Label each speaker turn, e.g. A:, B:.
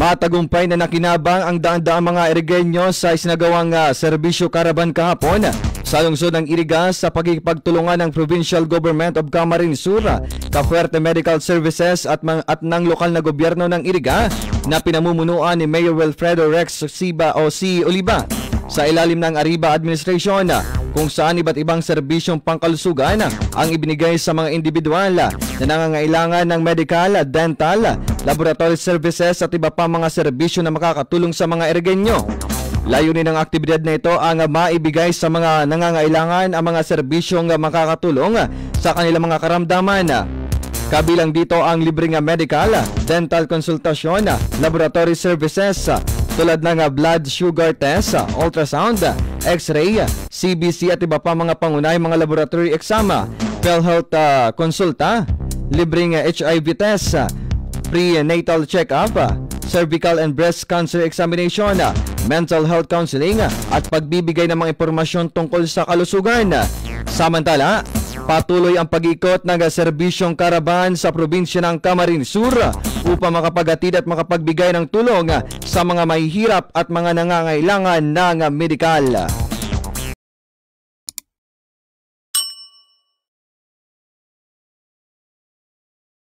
A: Matagumpay na nakinabang ang daan-daang mga Irigenyo sa isinagawang serbisyo karaban kahapon sa lungsod ng Irigas sa pagkikipagtulungan ng Provincial Government of Camarines Sur, Cafuerte Medical Services at ng lokal na gobyerno ng Iriga na pinamumunuan ni Mayor Wilfredo Rex Siba o si Oliva sa ilalim ng Arriba Administration, kung saan iba't ibang serbisyong pangkalusugan ang ibinigay sa mga individual na nangangailangan ng medical, dental, laboratory services at iba pa mga serbisyo na makakatulong sa mga Irigenyo. Layunin ng aktibidad na ito ang maibigay sa mga nangangailangan ang mga serbisyong makakatulong sa kanilang mga karamdaman. Kabilang dito ang libreng medical, dental konsultasyon, laboratory services tulad ng blood sugar test, ultrasound, x-ray, CBC at iba pa mga pangunahing mga laboratory exam, PhilHealth konsulta, libreng HIV test, prenatal check-up, cervical and breast cancer examination, mental health counseling at pagbibigay ng mga impormasyon tungkol sa kalusugan. Samantala, patuloy ang pag-ikot ng serbisyong karaban sa probinsya ng Camarines Sur upang makapaghatid at makapagbigay ng tulong sa mga mahihirap at mga nangangailangan ng medikal.